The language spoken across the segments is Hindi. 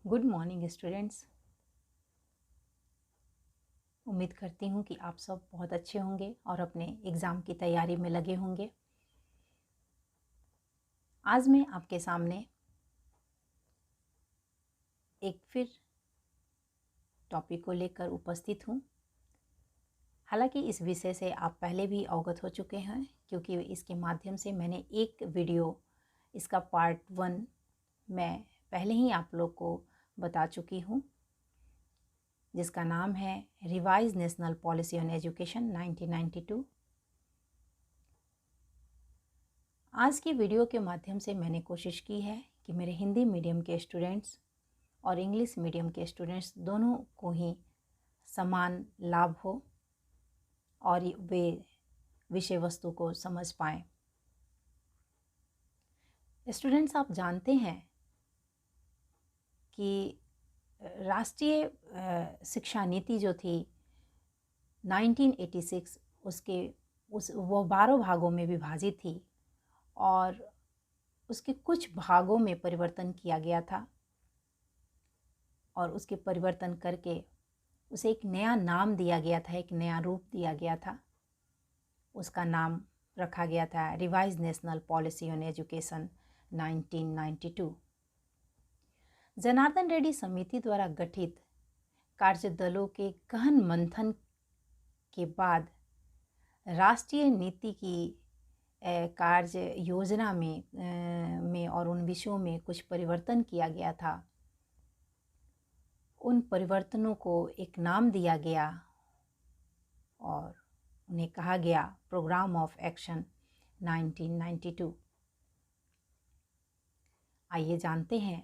Good morning students. उम्मीद करती हूँ कि आप सब बहुत अच्छे होंगे और अपने एग्ज़ाम की तैयारी में लगे होंगे। आज मैं आपके सामने एक फिर टॉपिक को लेकर उपस्थित हूँ। हालांकि इस विषय से आप पहले भी अवगत हो चुके हैं, क्योंकि इसके माध्यम से मैंने एक वीडियो, इसका पार्ट 1 मैं पहले ही आप लोग को बता चुकी हूँ, जिसका नाम है revise national policy on education 1992। आज की वीडियो के माध्यम से मैंने कोशिश की है कि मेरे हिंदी मीडियम के स्टूडेंट्स और इंग्लिश मीडियम के स्टूडेंट्स दोनों को ही समान लाभ हो और वे विषय वस्तु को समझ पाएं। स्टूडेंट्स, आप जानते हैं कि राष्ट्रीय शिक्षा नीति जो थी 1986, वो 12 भागों में विभाजित थी और उसके कुछ भागों में परिवर्तन किया गया था और उसके परिवर्तन करके उसे एक नया नाम दिया गया था, एक नया रूप दिया गया था। उसका नाम रखा गया था revise national policy on education 1992। Janardan Reddy समिति द्वारा गठित कार्यदलों के गहन मंथन के बाद राष्ट्रीय नीति की कार्य योजना में और उन विषयों में कुछ परिवर्तन किया गया था। उन परिवर्तनों को एक नाम दिया गया और उन्हें कहा गया प्रोग्राम ऑफ एक्शन 1992। आइए जानते हैं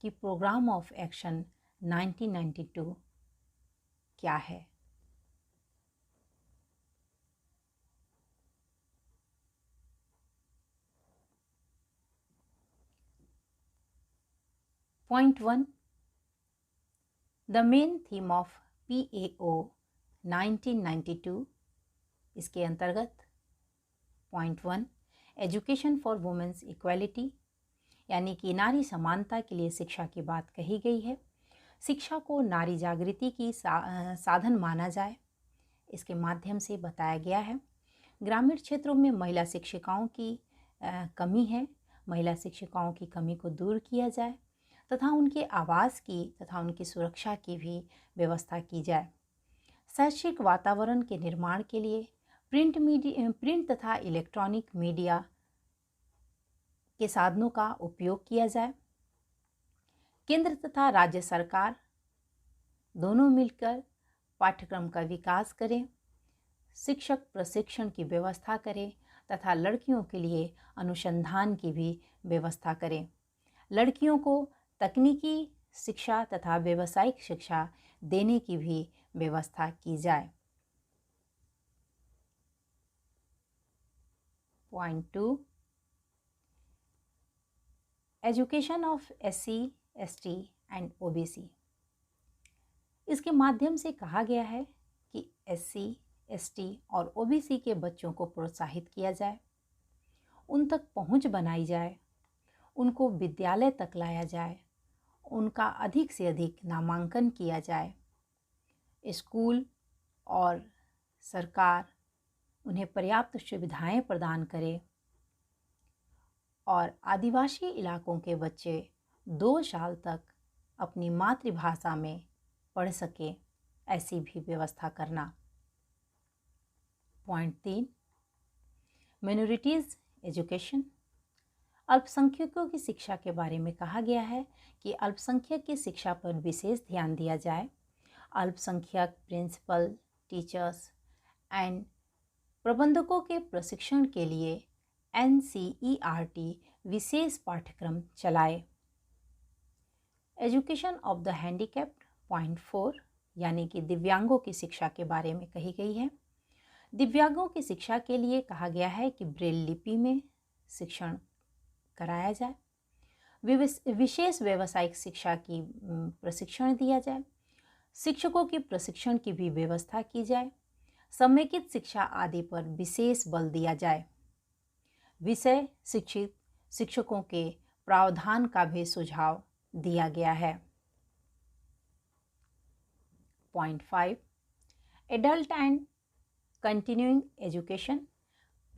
कि प्रोग्राम ऑफ एक्शन 1992 क्या है। Point 1, the main theme of PAO 1992। इसके अंतर्गत point 1, education for women's equality, यानी कि नारी समानता के लिए शिक्षा की बात कही गई है। शिक्षा को नारी जागृति की साधन माना जाए, इसके माध्यम से बताया गया है। ग्रामीण क्षेत्रों में महिला शिक्षिकाओं की कमी है, महिला शिक्षिकाओं की कमी को दूर किया जाए तथा उनके आवास की तथा उनकी सुरक्षा की भी व्यवस्था की जाए। शैक्षिक वातावरण के निर्माण के लिए प्रिंट तथा इलेक्ट्रॉनिक मीडिया के साधनों का उपयोग किया जाए। केंद्र तथा राज्य सरकार दोनों मिलकर पाठ्यक्रम का विकास करें, शिक्षक प्रशिक्षण की व्यवस्था करें तथा लड़कियों के लिए अनुसंधान की भी व्यवस्था करें। लड़कियों को तकनीकी शिक्षा तथा व्यावसायिक शिक्षा देने की भी व्यवस्था की जाए। Point 2, education of SC, ST and OBC। इसके माध्यम से कहा गया है कि SC, ST और OBC के बच्चों को प्रोत्साहित किया जाए, उन तक पहुंच बनाई जाए, उनको विद्यालय तक लाया जाए, उनका अधिक से अधिक नामांकन किया जाए। स्कूल और सरकार उन्हें पर्याप्त सुविधाएं प्रदान करे और आदिवासी इलाकों के बच्चे 2 साल तक अपनी मातृभाषा में पढ़ सके, ऐसी भी व्यवस्था करना। Point 3, minorities education. अल्पसंख्यकों की शिक्षा के बारे में कहा गया है कि अल्पसंख्यक की शिक्षा पर विशेष ध्यान दिया जाए। अल्पसंख्यक प्रिंसिपल, टीचर्स एंड प्रबंधकों के प्रशिक्षण के लिए NCERT विशेष पाठ्यक्रम चलाए। Education of the handicapped, point 4, यानी कि दिव्यांगों की शिक्षा के बारे में कही गई है। दिव्यांगों की शिक्षा के लिए कहा गया है कि ब्रेल लिपि में शिक्षण कराया जाए, विशेष व्यावसायिक शिक्षा की प्रशिक्षण दिया जाए, शिक्षकों की प्रशिक्षण की भी व्यवस्था की जाए, समेकित शिक्षा आदि पर विशेष बल दिया जाए। विषय शिक्षकों के प्रावधान का भी सुझाव दिया गया है। 5 एडल्ट एंड कंटिन्यूइंग एजुकेशन,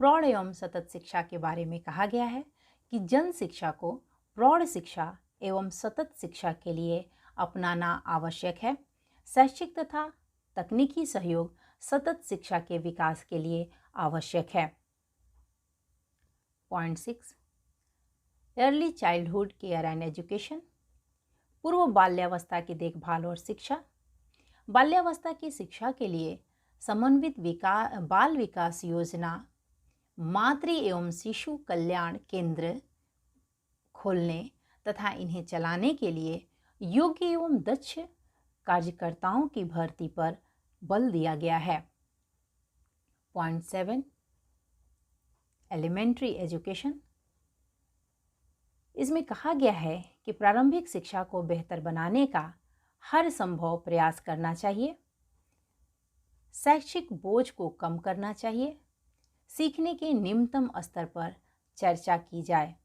प्रौढ़ एवं सतत शिक्षा के बारे में कहा गया है कि जन शिक्षा को प्रौढ़ शिक्षा एवं सतत शिक्षा के लिए अपनाना आवश्यक है। शैक्षिक तथा तकनीकी सहयोग सतत शिक्षा के विकास के लिए आवश्यक है। Point 6 early childhood care and education, पूर्व बाल्यावस्था की देखभाल और शिक्षा। बाल्यावस्था की शिक्षा के लिए समन्वित बाल विकास योजना, मातृ एवं शिशु कल्याण केंद्र खोलने तथा इन्हें चलाने के लिए योग्य एवं दक्ष कार्यकर्ताओं की भर्ती पर बल दिया गया है। पॉइंट 7 एलिमेंट्री एजुकेशन, इसमें कहा गया है कि प्रारंभिक शिक्षा को बेहतर बनाने का हर संभव प्रयास करना चाहिए। शैक्षिक बोझ को कम करना चाहिए। सीखने के निम्नतम स्तर पर चर्चा की जाए।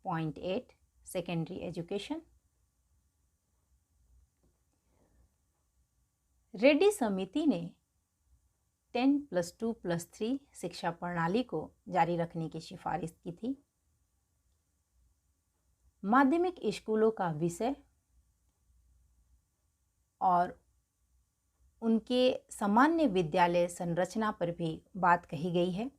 पॉइंट 8 सेकेंडरी एजुकेशन, रेड्डी समिति ने 10+2+3 शिक्षा प्रणाली को जारी रखने की सिफारिश की थी। माध्यमिक स्कूलों का विषय और उनके सामान्य विद्यालय संरचना पर भी बात कही गई है।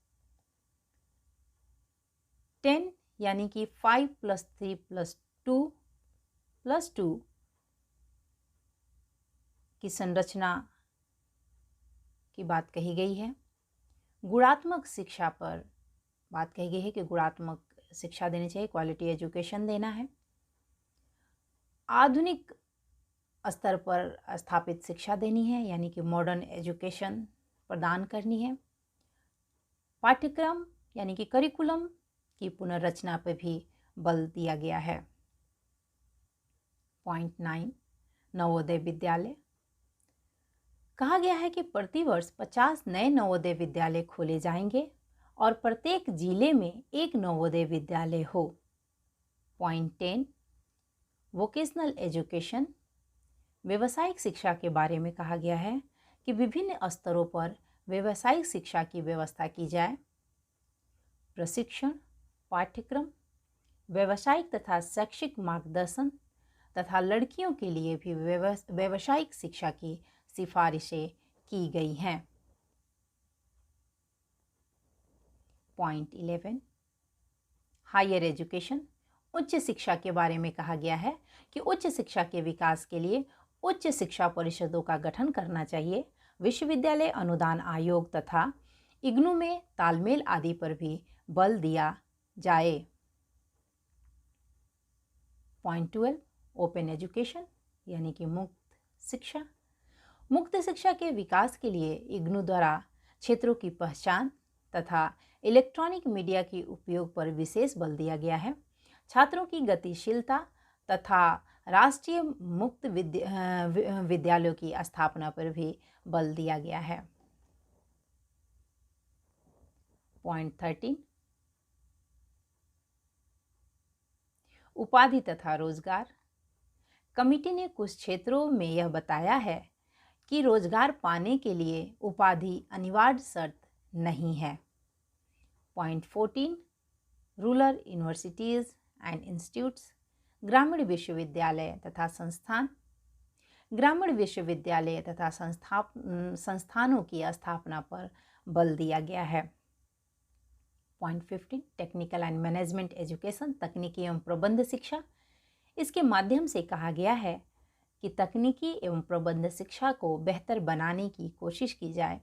10 यानी कि 5+3+2+2 की संरचना की बात कही गई है। गुणात्मक शिक्षा पर बात कही गई है कि गुणात्मक शिक्षा देनी चाहिए, क्वालिटी एजुकेशन देना है। आधुनिक स्तर पर स्थापित शिक्षा देनी है, यानी कि मॉडर्न एजुकेशन प्रदान करनी है। पाठ्यक्रम यानी कि करिकुलम की पुनर्रचना पर भी बल दिया गया है। पॉइंट 9 नवोदय विद्यालय, कहा गया है कि प्रतिवर्ष 50 नए नवोदय विद्यालय खोले जाएंगे और प्रत्येक जिले में एक नवोदय विद्यालय हो। पॉइंट 10 वोकेशनल एजुकेशन, व्यावसायिक शिक्षा के बारे में कहा गया है कि विभिन्न स्तरों पर व्यावसायिक शिक्षा की व्यवस्था की जाए। प्रशिक्षण, पाठ्यक्रम, व्यावसायिक तथा शैक्षिक मार्गदर्शन तथा लड़कियों के लिए भी व्यावसायिक शिक्षा की सिफारिशें की गई हैं। पॉइंट 11 हायर एजुकेशन, उच्च शिक्षा के बारे में कहा गया है कि उच्च शिक्षा के विकास के लिए उच्च शिक्षा परिषदों का गठन करना चाहिए। विश्वविद्यालय अनुदान आयोग तथा इग्नू में तालमेल आदि पर भी बल दिया जाए। पॉइंट 12 ओपन एजुकेशन यानी कि मुक्त शिक्षा, मुक्त शिक्षा के विकास के लिए इग्नू द्वारा क्षेत्रों की पहचान तथा इलेक्ट्रॉनिक मीडिया के उपयोग पर विशेष बल दिया गया है। छात्रों की गतिशीलता तथा राष्ट्रीय मुक्त विद्यालयों की स्थापना पर भी बल दिया गया है। पॉइंट 13 उपाधि तथा रोजगार, कमिटी ने कुछ क्षेत्रों में यह बताया है कि रोजगार पाने के लिए उपाधि अनिवार्य शर्त नहीं है। Point 14 rural universities and institutes, ग्रामीण विश्वविद्यालय तथा संस्थान, ग्रामीण विश्वविद्यालय तथा संस्थानों की स्थापना पर बल दिया गया है। Point 15 technical and management education, तकनीकी एवं प्रबंध शिक्षा, इसके माध्यम से कहा गया है कि तकनीकी एवं प्रबंध शिक्षा को बेहतर बनाने की कोशिश की जाए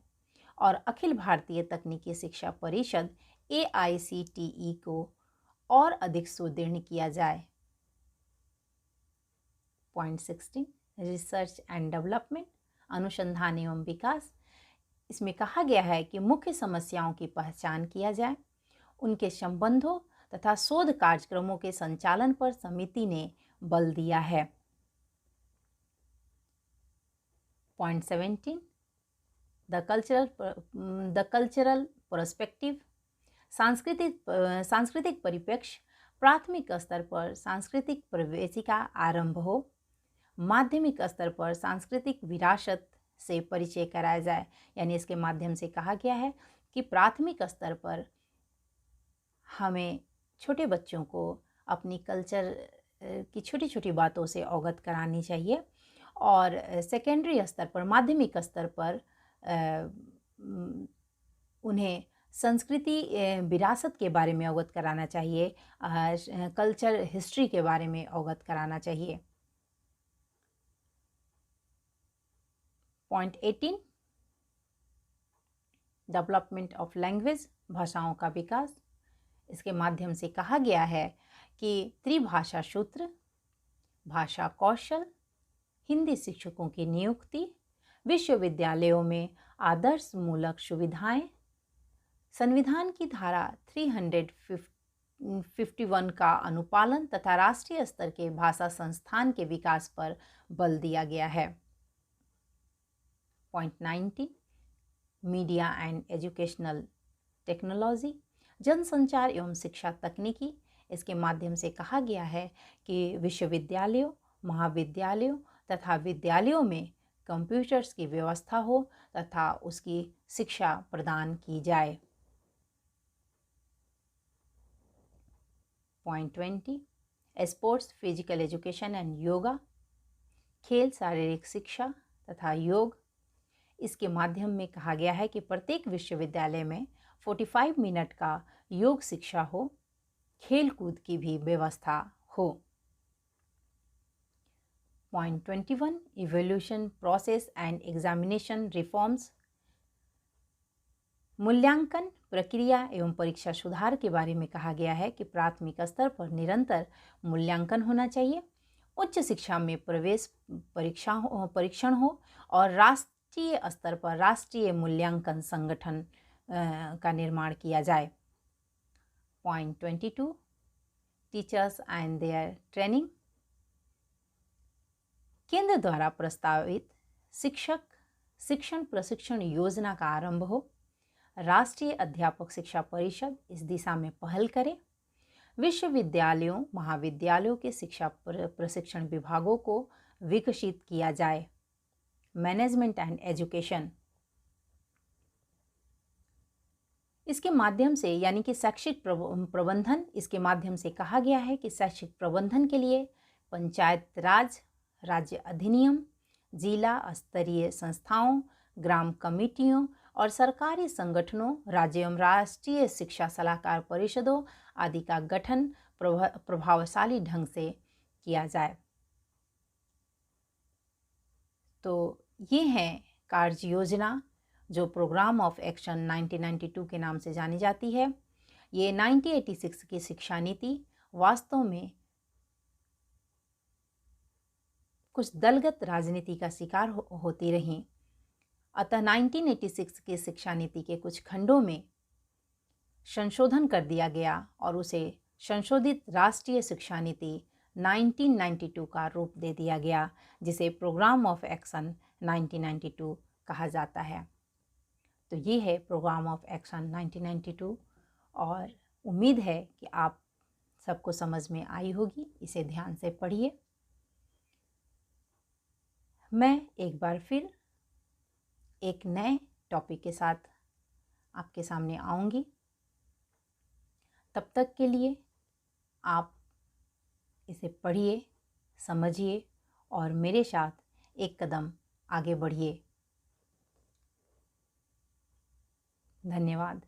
और अखिल भारतीय तकनीकी शिक्षा परिषद AICTE को और अधिक सुदृढ़ किया जाए। पॉइंट 16 रिसर्च एंड डेवलपमेंट, अनुसंधान एवं विकास, इसमें कहा गया है कि मुख्य समस्याओं की पहचान किया जाए, उनके संबंधों तथा शोध कार्यक्रमों के संचालन पर समिति ने बल दिया है। पॉइंट 17 द कल्चरल पर्सपेक्टिव, सांस्कृतिक परिप्रेक्ष्य, प्राथमिक स्तर पर सांस्कृतिक प्रवेशिका आरंभ हो। माध्यमिक स्तर पर सांस्कृतिक विरासत से परिचय कराया जाए। यानी इसके माध्यम से कहा गया है कि प्राथमिक स्तर पर हमें छोटे बच्चों को अपनी कल्चर की छोटी छोटी बातों से अवगत करानी चाहिए और सेकेंडरी स्तर पर, माध्यमिक स्तर पर उन्हें संस्कृति विरासत के बारे में अवगत कराना चाहिए, कल्चर हिस्ट्री के बारे में अवगत कराना चाहिए। पॉइंट 18, डेवलपमेंट ऑफ लैंग्वेज, भाषाओं का विकास। इसके माध्यम से कहा गया है कि त्रिभाषा सूत्र, भाषा कौशल, हिंदी शिक्षकों की नियुक्ति, विश्वविद्यालयों में आदर्श मूलक सुविधाएं, संविधान की धारा 351 का अनुपालन तथा राष्ट्रीय स्तर के भाषा संस्थान के विकास पर बल दिया गया है। Point 19, media and educational technology, जनसंचार एवं शिक्षा तकनीकी। इसके माध्यम से कहा गया है कि विश्वविद्यालयों, महाविद्यालयों तथा विद्यालयों में कंप्यूटर्स की व्यवस्था हो तथा उसकी शिक्षा प्रदान की जाए। Point 20, sports, physical education and yoga, खेल, शारीरिक शिक्षा तथा योग। इसके माध्यम में कहा गया है कि प्रत्येक विश्वविद्यालय में 45 मिनट का योग शिक्षा हो, खेल कूद की भी व्यवस्था हो। Point 21, evolution process and examination reforms, मूल्यांकन प्रक्रिया एवं परीक्षा सुधार के बारे में कहा गया है कि प्राथमिक स्तर पर निरंतर मूल्यांकन होना चाहिए, उच्च शिक्षा में प्रवेश परीक्षण हो और राष्ट्रीय स्तर पर राष्ट्रीय मूल्यांकन संगठन का निर्माण किया जाए। Point 22, teachers and their training, केंद्र द्वारा प्रस्तावित शिक्षण प्रशिक्षण योजना का आरंभ हो, राष्ट्रीय अध्यापक शिक्षा परिषद इस दिशा में पहल करे, विश्वविद्यालयों, महाविद्यालयों के शिक्षा प्रशिक्षण विभागों को विकसित किया जाए। मैनेजमेंट एंड एजुकेशन, इसके माध्यम से यानी कि शैक्षिक प्रबंधन, इसके माध्यम से कहा गया है कि शैक्षिक प्रबंधन के लिए पंचायत राज, राज्य अधिनियम, जिला स्तरीय संस्थाओं, ग्राम कमेटियों और सरकारी संगठनों, राज्य एवं राष्ट्रीय शिक्षा सलाहकार परिषदों आदि का गठन प्रभावशाली ढंग से किया जाए। तो ये है कार्य योजना जो प्रोग्राम ऑफ एक्शन 1992 के नाम से जानी जाती है। ये 1986 की शिक्षा नीति वास्तव में कुछ दलगत राजनीति का शिकार होती रही। अतः 1986 की शिक्षा नीति के कुछ खंडों में संशोधन कर दिया गया और उसे संशोधित राष्ट्रीय शिक्षा नीति 1992 का रूप दे दिया गया, जिसे प्रोग्राम ऑफ एक्शन 1992 कहा जाता है। तो ये है प्रोग्राम ऑफ एक्शन 1992 और उम्मीद है कि आप सबको समझ में आई होगी। इसे ध्यान से पढ़िए। मैं एक बार फिर एक नए टॉपिक के साथ आपके सामने आऊँगी। तब तक के लिए आप इसे पढ़िए, समझिए और मेरे साथ एक कदम आगे बढ़िए। धन्यवाद।